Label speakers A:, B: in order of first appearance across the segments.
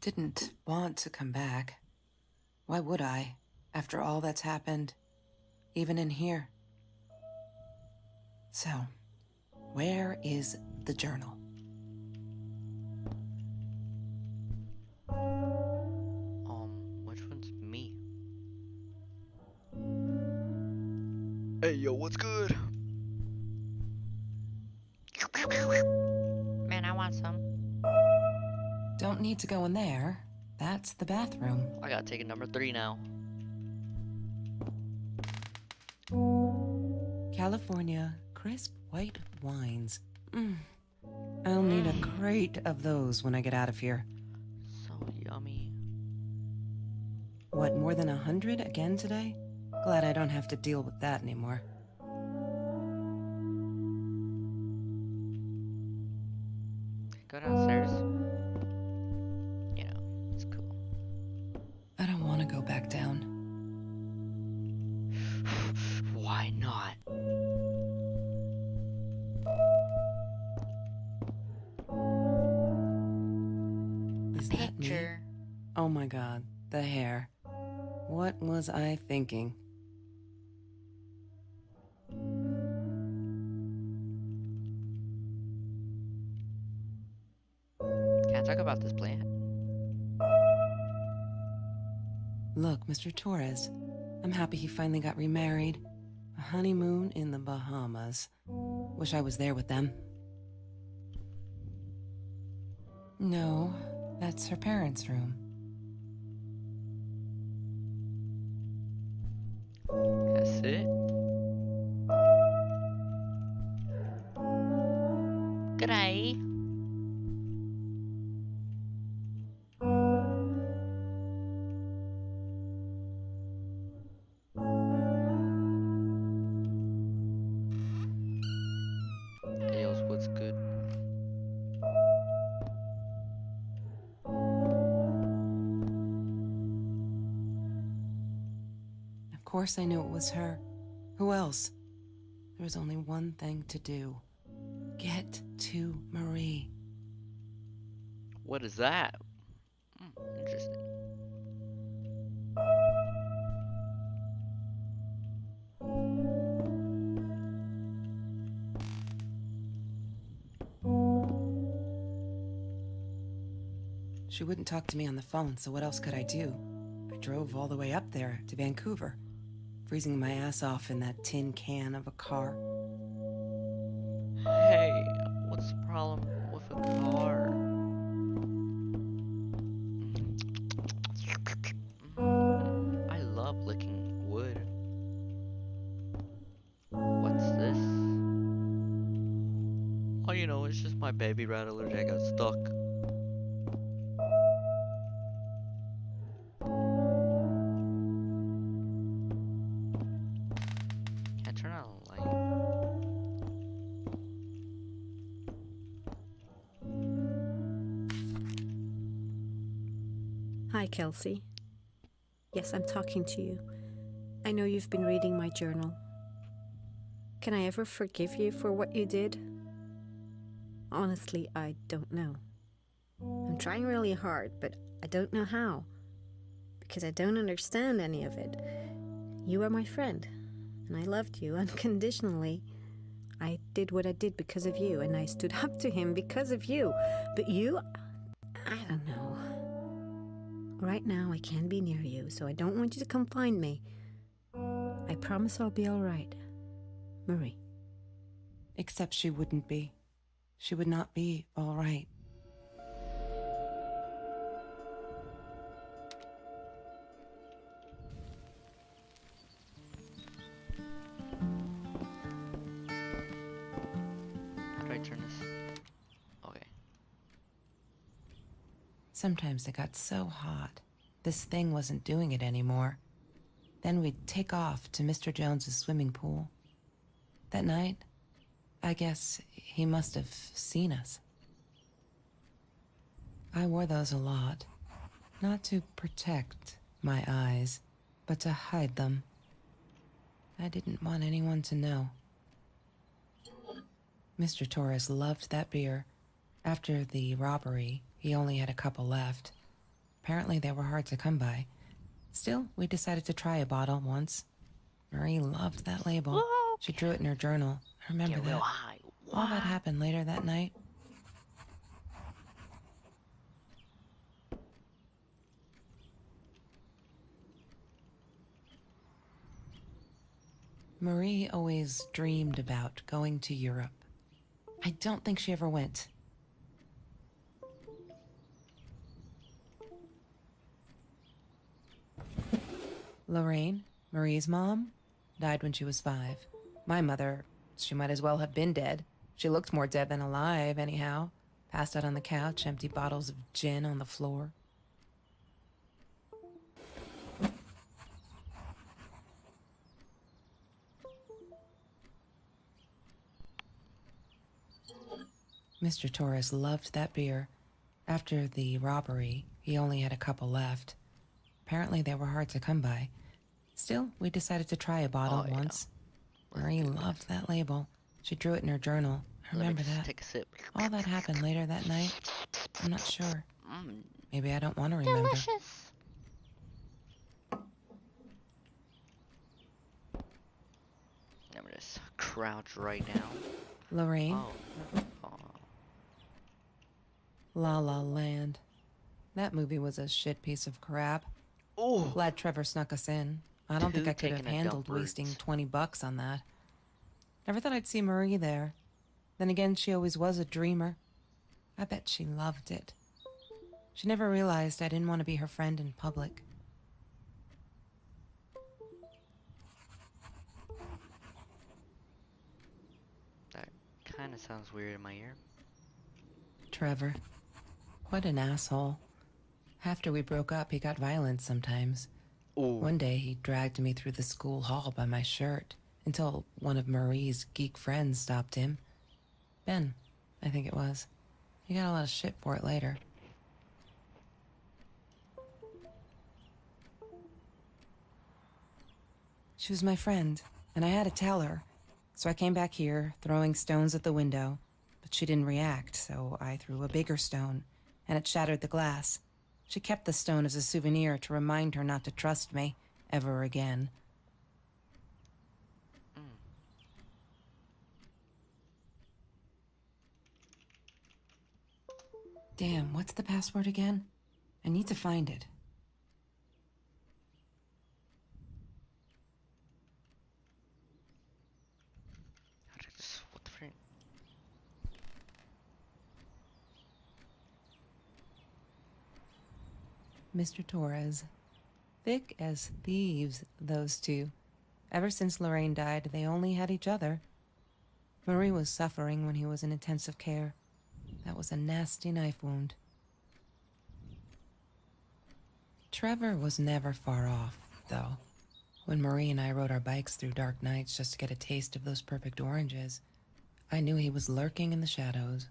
A: didn't want to come back. Why would I, after all that's happened, even in here? So, where is the journal?
B: Which one's me? Hey, yo, what's good? Man, I want some.
A: Don't need to go in there. That's the bathroom.
B: I gotta take a number 3 now.
A: California crisp white wines. I'll need a crate of those when I get out of here.
B: So yummy.
A: What, more than 100 again today? Glad I don't have to deal with that anymore.
B: Go downstairs. You know, it's cool.
A: I don't want to go back down.
B: Why not?
A: Is that me? Oh my god, the hair. What was I thinking?
B: Can I talk about this plant?
A: Look, Mr. Torres, I'm happy he finally got remarried. A honeymoon in the Bahamas. Wish I was there with them. No, that's her parents' room.
B: That's it. G'day. Ales, what's good?
A: Of course I knew it was her. Who else? There was only one thing to do. Get to Marie.
B: What is that? Interesting.
A: She wouldn't talk to me on the phone, so what else could I do? I drove all the way up there to Vancouver, freezing my ass off in that tin can of a car.
B: Hey, what's the problem with a car? I love licking wood. What's this? Oh, you know, it's just my baby rattler that got stuck. Can I turn on a light?
C: Hi, Kelsey. Yes, I'm talking to you. I know you've been reading my journal. Can I ever forgive you for what you did? Honestly, I don't know. I'm trying really hard, but I don't know how. Because I don't understand any of it. You are my friend, and I loved you unconditionally. I did what I did because of you, and I stood up to him because of you. But you, I don't know. Right now, I can't be near you, so I don't want you to come find me. I promise I'll be all right. Marie.
A: Except she wouldn't be. She would not be all right.
B: How do I turn this? Okay.
A: Sometimes it got so hot, this thing wasn't doing it anymore. Then we'd take off to Mr. Jones's swimming pool. That night, I guess he must have seen us. I wore those a lot, not to protect my eyes, but to hide them. I didn't want anyone to know. Mr. Torres loved that beer. After the robbery, he only had a couple left. Apparently, they were hard to come by. Still, we decided to try a bottle once. Marie loved that label.
B: Whoa,
A: She drew it in her journal. I remember
B: get real
A: that.
B: high.
A: All that
B: What?
A: happened later that night. Marie always dreamed about going to Europe. I don't think she ever went. Lorraine, Marie's mom, died when she was 5. My mother, she might as well have been dead. She looked more dead than alive, anyhow. Passed out on the couch, empty bottles of gin on the floor. Mr. Torres loved that beer. After the robbery, he only had a couple left. Apparently, they were hard to come by. Still, we decided to try a bottle
B: Oh, yeah.
A: once. Marie loved that label. She drew it in her journal. I
B: Let me
A: remember
B: just
A: that.
B: take a sip.
A: All that happened later that night. I'm not sure.
B: Mm,
A: Maybe I don't want to remember.
B: delicious. I'm gonna just crouch right now.
A: Lorraine,
B: Oh. Oh.
A: La La Land. That movie was a shit piece of crap.
B: Oh.
A: Glad Trevor snuck us in. I don't think
B: Two
A: I could have
B: taking a
A: handled
B: dump
A: wasting
B: birds.
A: $20 on that. Never thought I'd see Marie there. Then again, she always was a dreamer. I bet she loved it. She never realized I didn't want to be her friend in public.
B: That kind of sounds weird in my ear.
A: Trevor. What an asshole. After we broke up, he got violent sometimes.
B: Oh.
A: One day, he dragged me through the school hall by my shirt until one of Marie's geek friends stopped him. Ben, I think it was. He got a lot of shit for it later. She was my friend, and I had to tell her. So I came back here, throwing stones at the window. But she didn't react, so I threw a bigger stone, and it shattered the glass. She kept the stone as a souvenir to remind her not to trust me ever again. Damn, what's the password again? I need to find it.
B: What the frick?
A: Mr. Torres. Thick as thieves, those two. Ever since Lorraine died, they only had each other. Marie was suffering when he was in intensive care. That was a nasty knife wound. Trevor was never far off, though. When Marie and I rode our bikes through dark nights just to get a taste of those perfect oranges, I knew he was lurking in the shadows.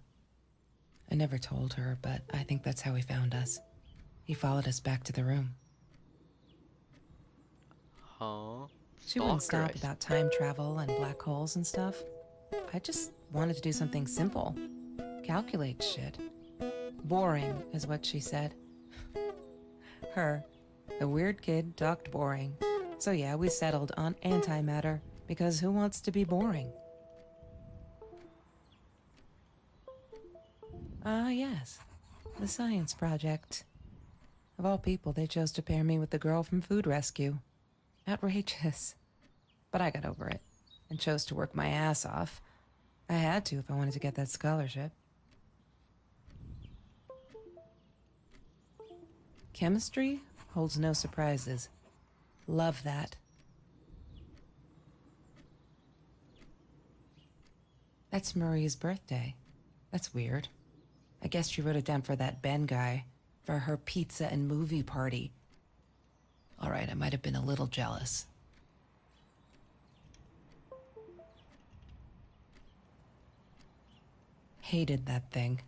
A: I never told her, but I think that's how he found us. He followed us back to the room.
B: Huh?
A: She wouldn't
B: Stalker,
A: stop about time travel and black holes and stuff. I just wanted to do something simple. Calculate shit. Boring, is what she said. Her, the weird kid, talked boring. So yeah, we settled on antimatter, because who wants to be boring? Ah, yes. The science project. Of all people, they chose to pair me with the girl from Food Rescue. Outrageous. But I got over it, and chose to work my ass off. I had to if I wanted to get that scholarship. Chemistry holds no surprises. Love that. That's Marie's birthday. That's weird. I guess she wrote it down for that Ben guy, for her pizza and movie party. All right, I might have been a little jealous. Hated that thing.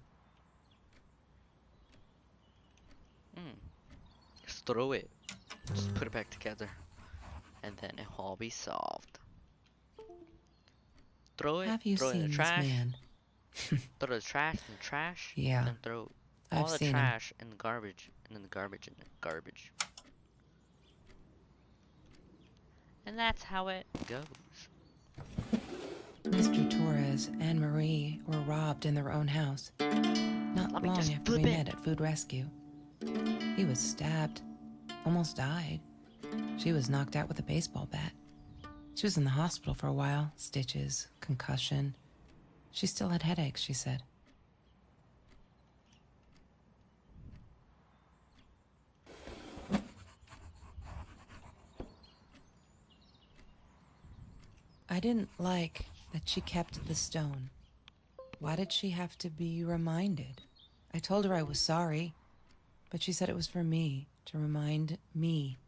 B: Just throw it. Just put it back together. And then it will all be solved. Throw it,
A: Have you
B: throw it in
A: seen
B: the
A: this
B: trash.
A: man?
B: Throw the trash in the trash.
A: Yeah.
B: Then throw All
A: I've
B: the
A: seen 'em.
B: trash and the garbage, and then the garbage and the garbage. And that's how it goes.
A: Mr. Torres and Marie were robbed in their own house, not
B: Let me
A: long
B: just
A: after we
B: flip it.
A: met at Food Rescue. He was stabbed, almost died. She was knocked out with a baseball bat. She was in the hospital for a while, stitches, concussion. She still had headaches, she said. I didn't like that she kept the stone. Why did she have to be reminded? I told her I was sorry, but she said it was for me, to remind me.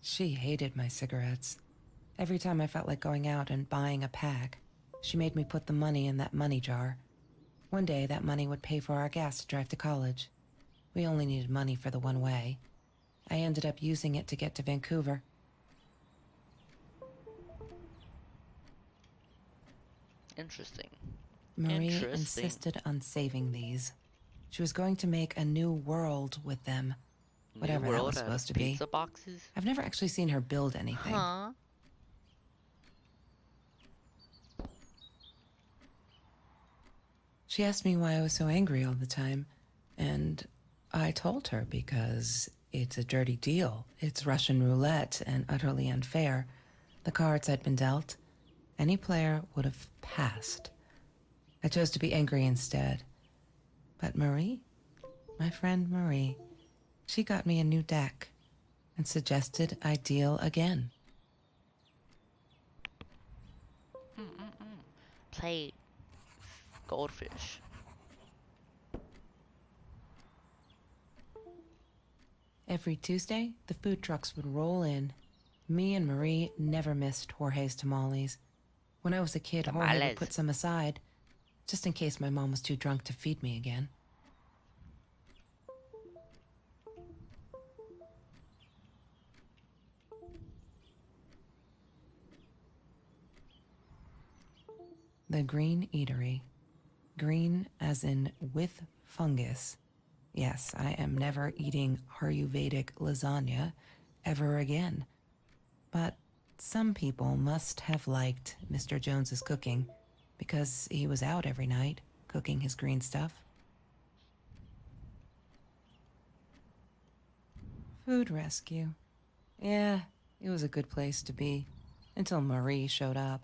A: She hated my cigarettes. Every time I felt like going out and buying a pack, she made me put the money in that money jar. One day, that money would pay for our gas to drive to college. We only needed money for the one way. I ended up using it to get to Vancouver.
B: Interesting.
A: Marie
B: Interesting.
A: insisted on saving these. She was going to make a new world with them. Whatever
B: New
A: that
B: world
A: was
B: out of
A: supposed to be.
B: pizza boxes?
A: I've never actually seen her build anything.
B: Huh?
A: She asked me why I was so angry all the time, and I told her because it's a dirty deal. It's Russian roulette and utterly unfair. The cards I'd been dealt, any player would have passed. I chose to be angry instead. But Marie, my friend Marie, she got me a new deck and suggested I deal again.
B: Play goldfish.
A: Every Tuesday, the food trucks would roll in. Me and Marie never missed Jorge's tamales. When I was a kid, Jorge
B: Tamales.
A: would put some aside, just in case my mom was too drunk to feed me again. The Green Eatery. Green as in with fungus. Yes, I am never eating Ayurvedic lasagna ever again. But some people must have liked Mr. Jones's cooking because he was out every night cooking his green stuff. Food Rescue. Yeah, it was a good place to be until Marie showed up.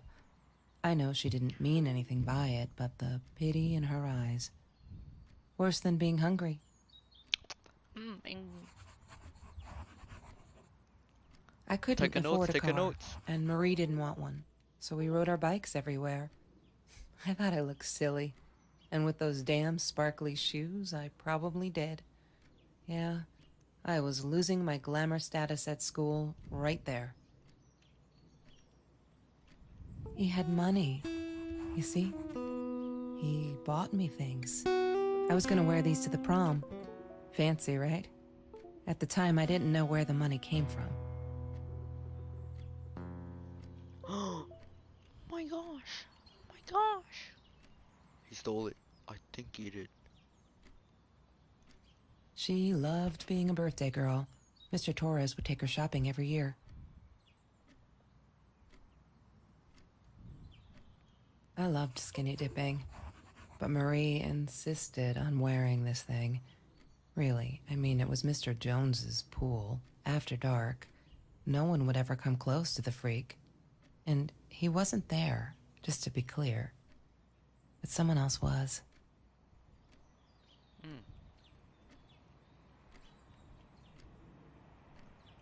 A: I know she didn't mean anything by it, but the pity in her eyes. Worse than being hungry. I couldn't
B: Take a
A: afford
B: notes,
A: a
B: take a
A: car,
B: notes.
A: and Marie didn't want one, so we rode our bikes everywhere. I thought I looked silly, and with those damn sparkly shoes, I probably did. Yeah, I was losing my glamour status at school right there. He had money, you see? He bought me things. I was gonna wear these to the prom. Fancy, right? At the time, I didn't know where the money came from.
B: My gosh. My gosh. He stole it. I think he did.
A: She loved being a birthday girl. Mr. Torres would take her shopping every year. I loved skinny dipping, but Marie insisted on wearing this thing. Really, I mean, it was Mr. Jones's pool, after dark. No one would ever come close to the freak. And he wasn't there, just to be clear. But someone else was.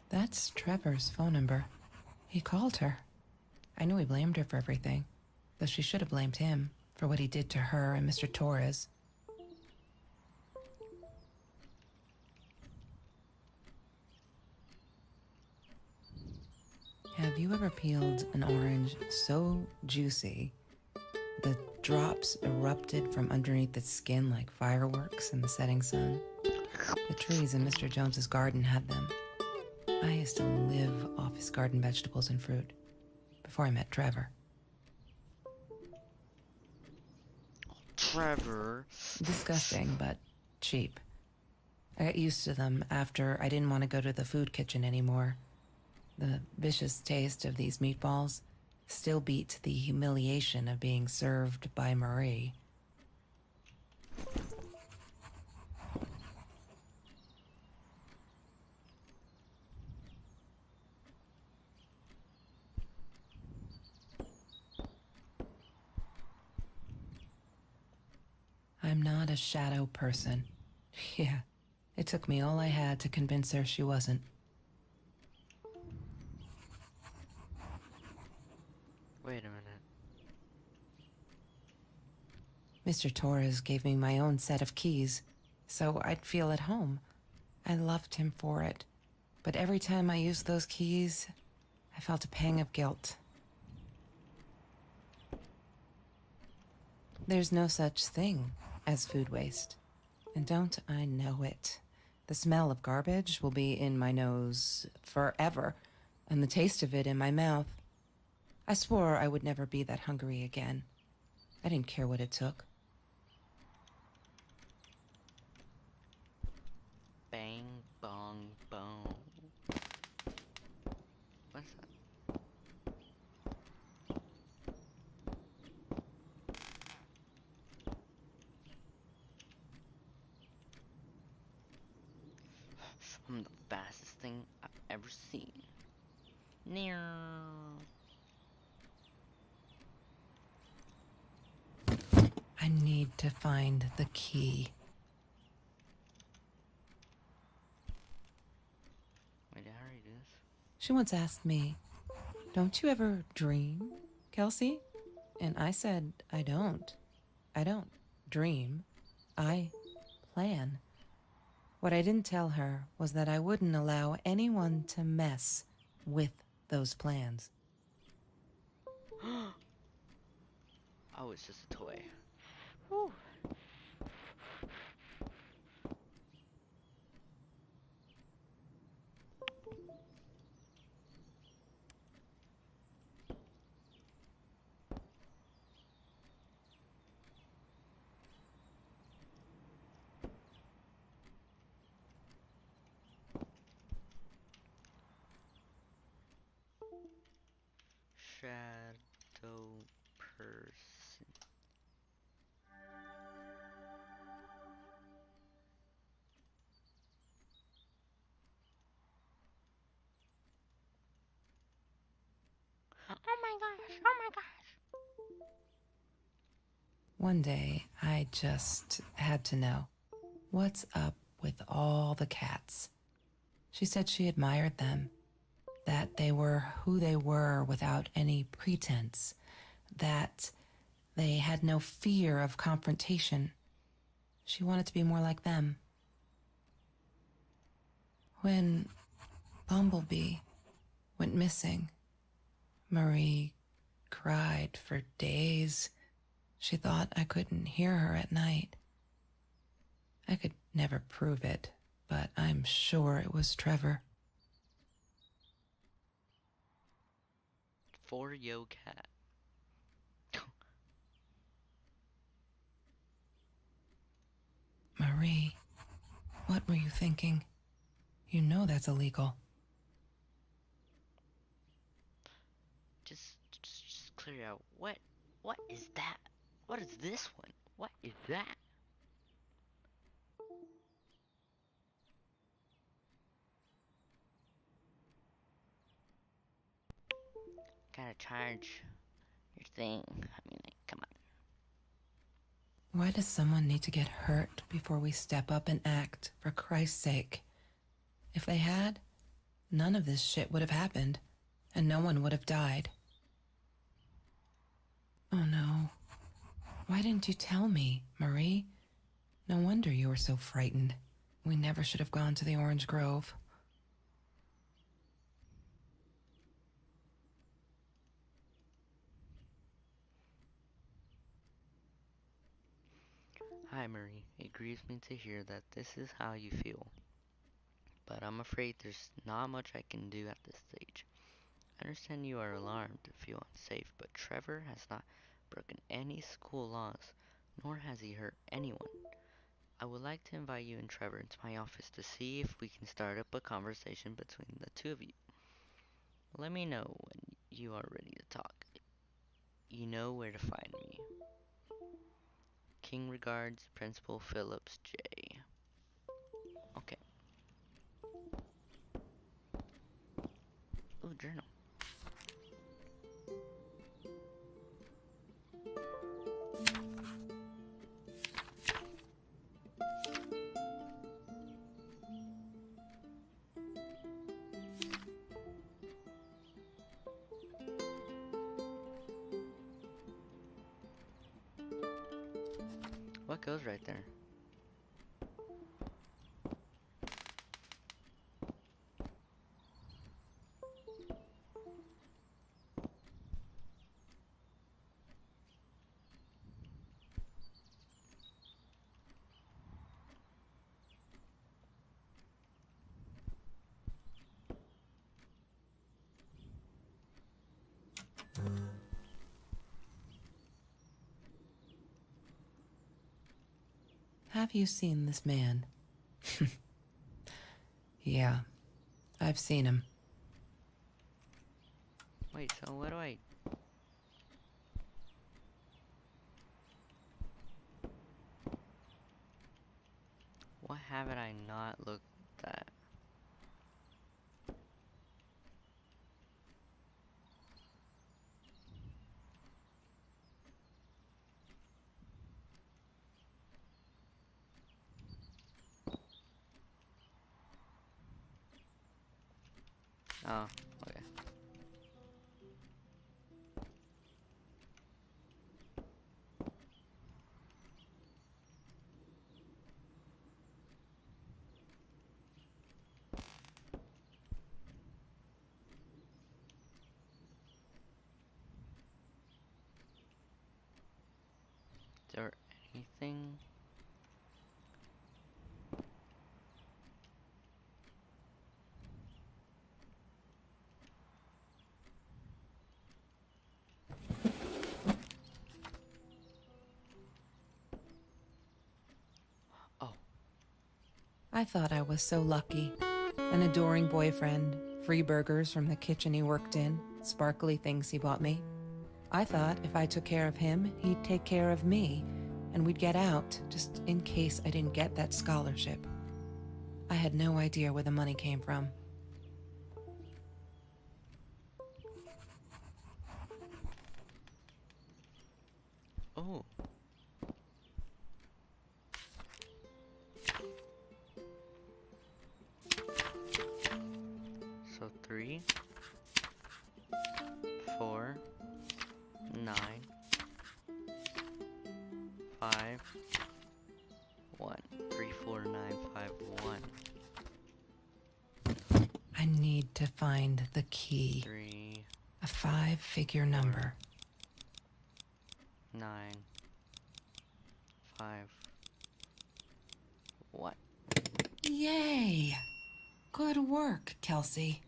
A: That's Trevor's phone number. He called her. I knew he blamed her for everything, though she should have blamed him for what he did to her and Mr. Torres. Have you ever peeled an orange so juicy the drops erupted from underneath its skin like fireworks in the setting sun? The trees in Mr. Jones's garden had them. I used to live off his garden vegetables and fruit before I met Trevor.
B: Trevor.
A: Disgusting, but cheap. I got used to them after I didn't want to go to the food kitchen anymore. The vicious taste of these meatballs still beat the humiliation of being served by Marie. I'm not a shadow person. Yeah, it took me all I had to convince her she wasn't.
B: Wait a minute.
A: Mr. Torres gave me my own set of keys, so I'd feel at home. I loved him for it, but every time I used those keys, I felt a pang of guilt. There's no such thing as food waste. And don't I know it? The smell of garbage will be in my nose forever, and the taste of it in my mouth. I swore I would never be that hungry again. I didn't care what it took.
B: Bang, bong, boom. What's that? I'm the fastest thing I've ever seen. Near.
A: I need to find the key.
B: Wait, did I already do this?
A: She once asked me, "Don't you ever dream, Kelsey?" And I said, I don't. I don't dream. I plan. What I didn't tell her was that I wouldn't allow anyone to mess with those plans.
B: Oh, it's just a toy. Whew. Shadow person. Oh my gosh, oh my gosh.
A: One day, I just had to know, what's up with all the cats? She said she admired them, that they were who they were without any pretense, that they had no fear of confrontation. She wanted to be more like them. When Bumblebee went missing, Marie cried for days. She thought I couldn't hear her at night. I could never prove it, but I'm sure it was Trevor.
B: For Yo Cat.
A: Marie, what were you thinking? You know that's illegal.
B: Just clear out. What is that? What is this one? What is that? Gotta charge your thing. I mean, like, come on.
A: Why does someone need to get hurt before we step up and act, for Christ's sake? If they had, none of this shit would have happened, and no one would have died. Oh no. Why didn't you tell me, Marie? No wonder you were so frightened. We never should have gone to the Orange Grove.
B: Hi, Marie. It grieves me to hear that this is how you feel. But I'm afraid there's not much I can do at this stage. I understand you are alarmed and feel unsafe, but Trevor has not broken any school laws, nor has he hurt anyone. I would like to invite you and Trevor into my office to see if we can start up a conversation between the two of you. Let me know when you are ready to talk. You know where to find me. King regards, Principal Phillips J. Okay. Ooh, journal. What goes right there?
A: Have you seen this man? Yeah, I've seen him.
B: Wait, so what do I... What haven't I not looked at? Oh, okay. Is there anything? Oh,
A: I thought I was so lucky. An adoring boyfriend, free burgers from the kitchen he worked in, sparkly things he bought me. I thought if I took care of him, he'd take care of me, and we'd get out, just in case I didn't get that scholarship. I had no idea where the money came from.
B: oh. So 3, 4, 9, 5, 1. 3, 4, 9, 5, 1.
A: I need to find the key.
B: 3,
A: A 5-figure number.
B: 9, 5, 1.
A: Yay! Good work, Kelsey.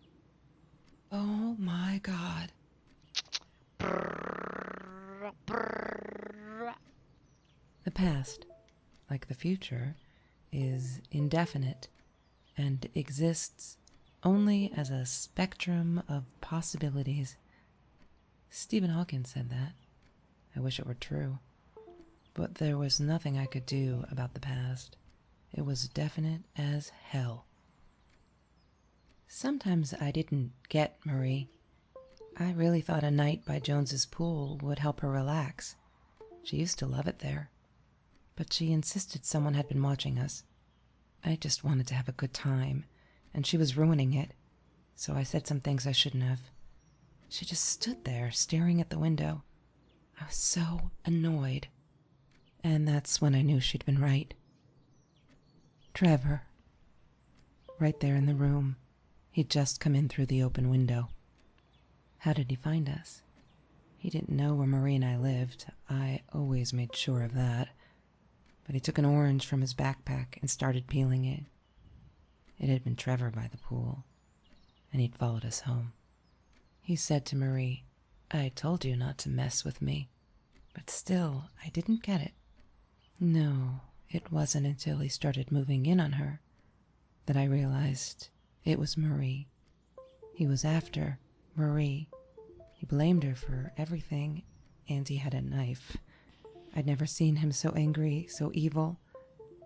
A: Oh my God. The past, like the future, is indefinite and exists only as a spectrum of possibilities. Stephen Hawking said that. I wish it were true. But there was nothing I could do about the past. It was definite as hell. Sometimes I didn't get Marie. I really thought a night by Jones's pool would help her relax. She used to love it there. But she insisted someone had been watching us. I just wanted to have a good time, and she was ruining it. So I said some things I shouldn't have. She just stood there, staring at the window. I was so annoyed. And that's when I knew she'd been right. Trevor. Right there in the room. He'd just come in through the open window. How did he find us? He didn't know where Marie and I lived. I always made sure of that. But he took an orange from his backpack and started peeling it. It had been Trevor by the pool, and he'd followed us home. He said to Marie, "I told you not to mess with me." But still, I didn't get it. No, it wasn't until he started moving in on her that I realized it was Marie. He was after Marie. He blamed her for everything, and he had a knife. I'd never seen him so angry, so evil.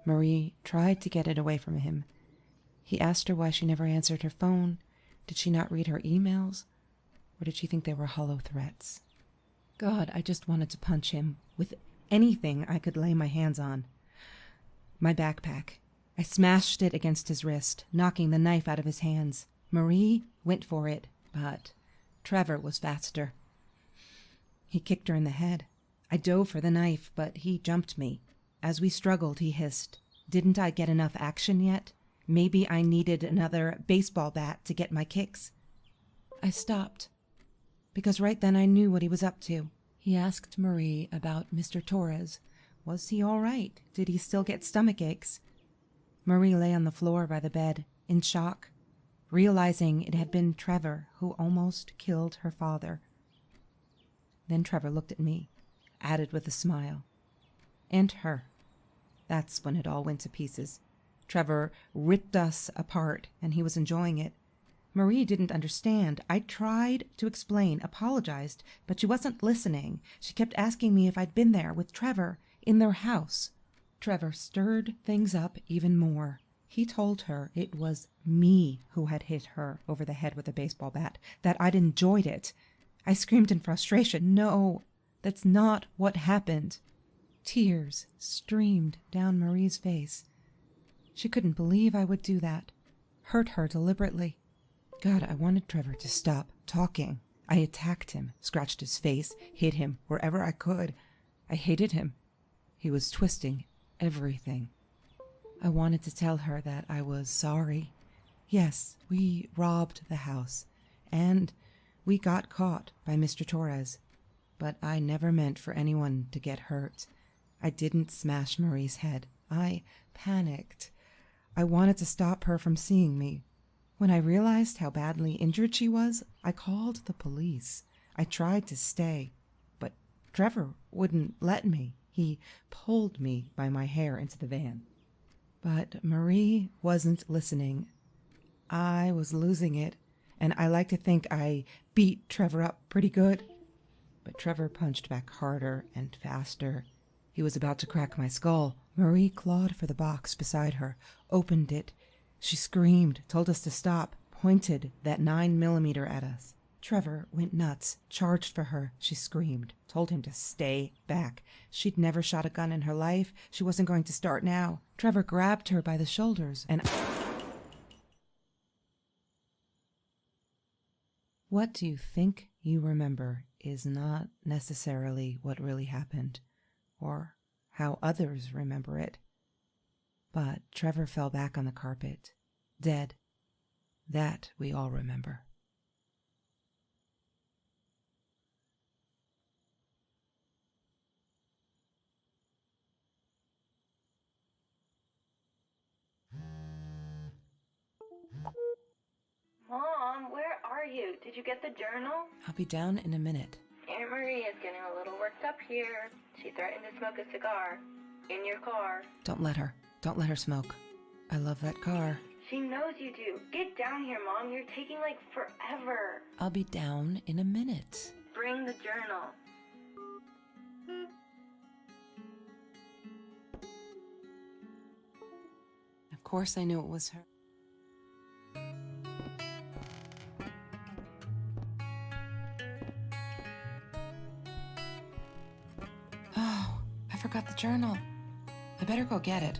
A: Marie tried to get it away from him. He asked her why she never answered her phone. Did she not read her emails? Or did she think they were hollow threats? God, I just wanted to punch him with anything I could lay my hands on. My backpack. I smashed it against his wrist, knocking the knife out of his hands. Marie went for it, but Trevor was faster. He kicked her in the head. I dove for the knife, but he jumped me. As we struggled, he hissed, "Didn't I get enough action yet? Maybe I needed another baseball bat to get my kicks." I stopped, because right then I knew what he was up to. He asked Marie about Mr. Torres. Was he all right? Did he still get stomach aches? Marie lay on the floor by the bed, in shock, realizing it had been Trevor who almost killed her father. Then Trevor looked at me, added with a smile. And her. That's when it all went to pieces. Trevor ripped us apart, and he was enjoying it. Marie didn't understand. I tried to explain, apologized, but she wasn't listening. She kept asking me if I'd been there with Trevor, in their house. Trevor stirred things up even more. He told her it was me who had hit her over the head with a baseball bat, that I'd enjoyed it. I screamed in frustration, "No, that's not what happened." Tears streamed down Marie's face. She couldn't believe I would do that, hurt her deliberately. God, I wanted Trevor to stop talking. I attacked him, scratched his face, hit him wherever I could. I hated him. He was twisting everything. I wanted to tell her that I was sorry. Yes, we robbed the house, and we got caught by Mr. Torres, but I never meant for anyone to get hurt. I didn't smash Marie's head. I panicked. I wanted to stop her from seeing me. When I realized how badly injured she was, I called the police. I tried to stay, but Trevor wouldn't let me. He pulled me by my hair into the van. But Marie wasn't listening. I was losing it, and I like to think I beat Trevor up pretty good. But Trevor punched back harder and faster. He was about to crack my skull. Marie clawed for the box beside her, opened it. She screamed, told us to stop, pointed that 9mm at us. Trevor went nuts, charged for her. She screamed, told him to stay back. She'd never shot a gun in her life. She wasn't going to start now. Trevor grabbed her by the shoulders and... What you think you remember is not necessarily what really happened, or how others remember it. But Trevor fell back on the carpet, dead. That we all remember.
D: Mom, where are you? Did you get the journal?
A: I'll be down in a minute.
D: Aunt Marie is getting a little worked up here. She threatened to smoke a cigar. In your car.
A: Don't let her. Don't let her smoke. I love that car.
D: She knows you do. Get down here, Mom. You're taking, like, forever.
A: I'll be down in a minute.
D: Bring the journal.
A: Of course I knew it was her. Oh, I forgot the journal. I better go get it.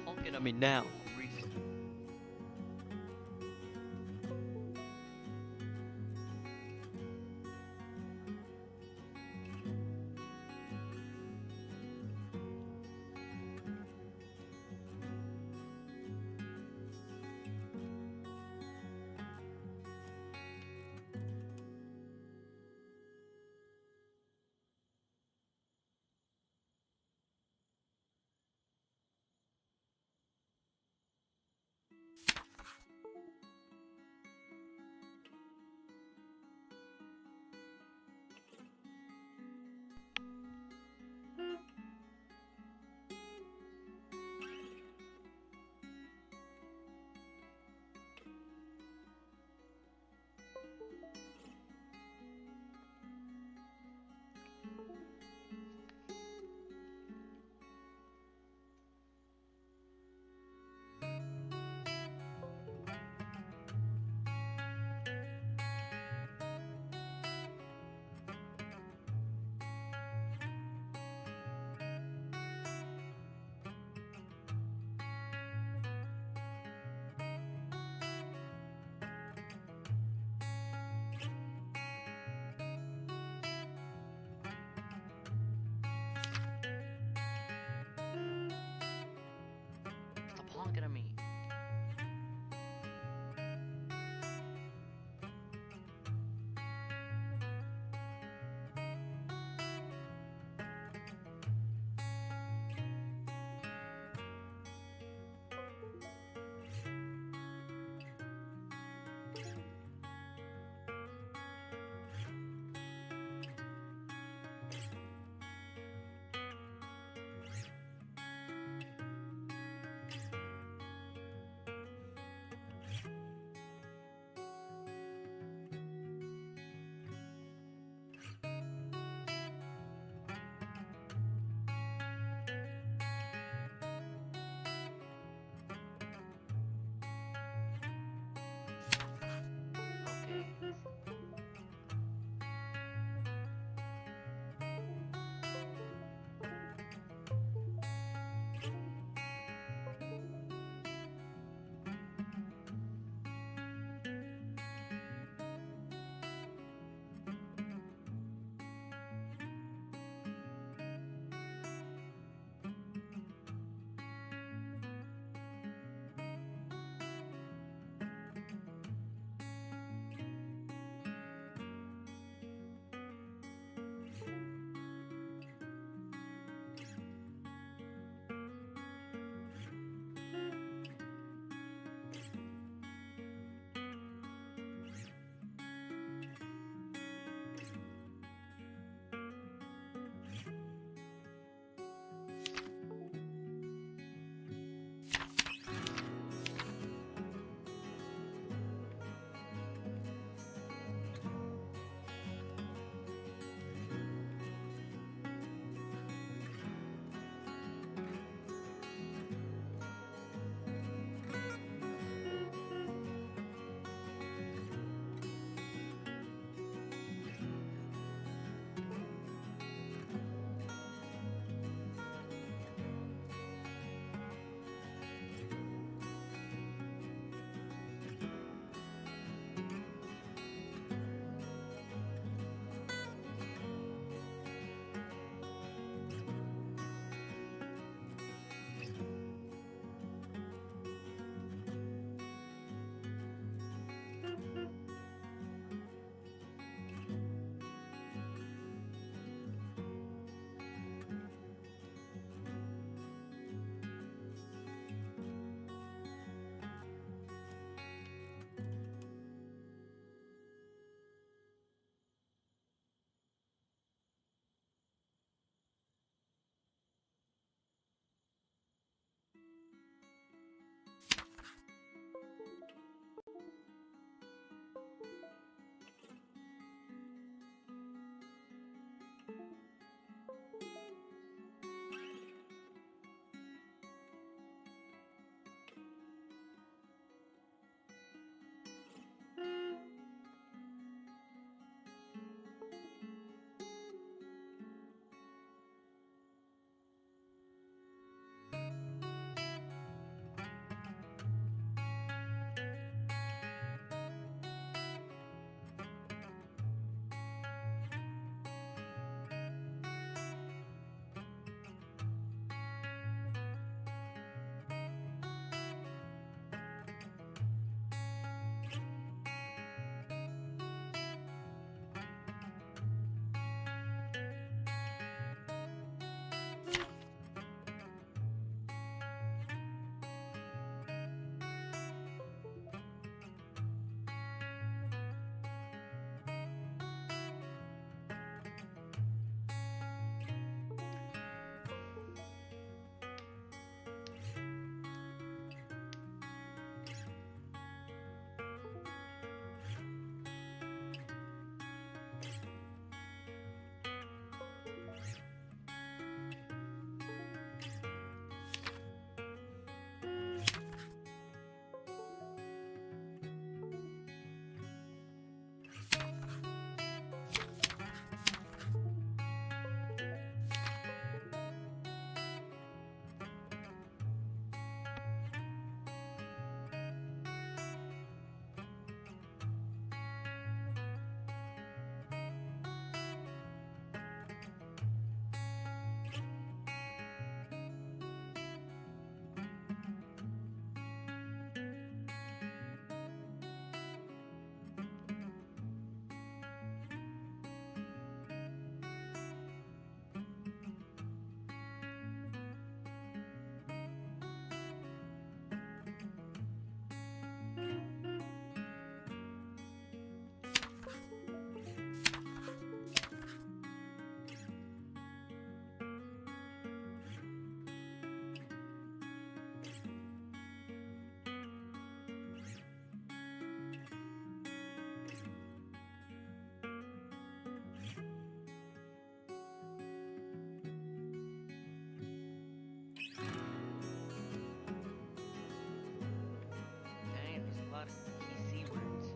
B: Honking at me now, Reese. Stop honking at me. Okay. Dang, there's a lot of PC words.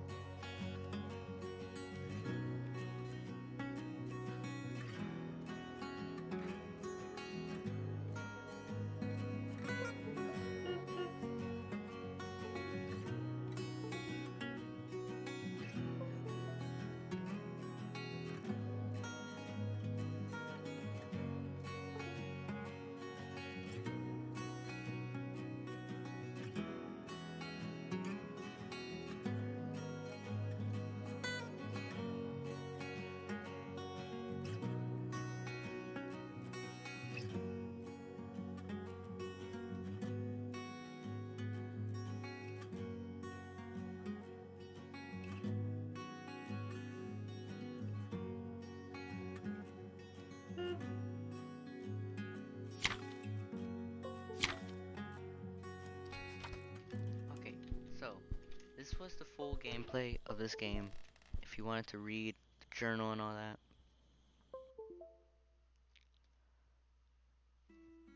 B: Okay, so this was the full gameplay of this game. If you wanted to read the journal and all that.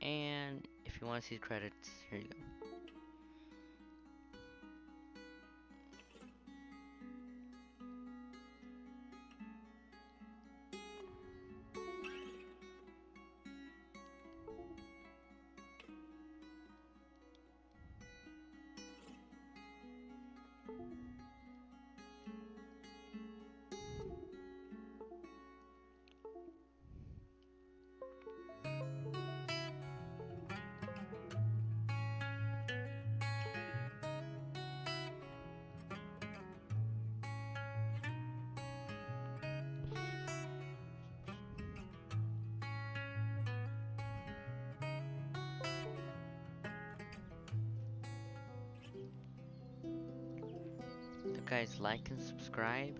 B: And if you want to see the credits, here you go. So guys, like and subscribe.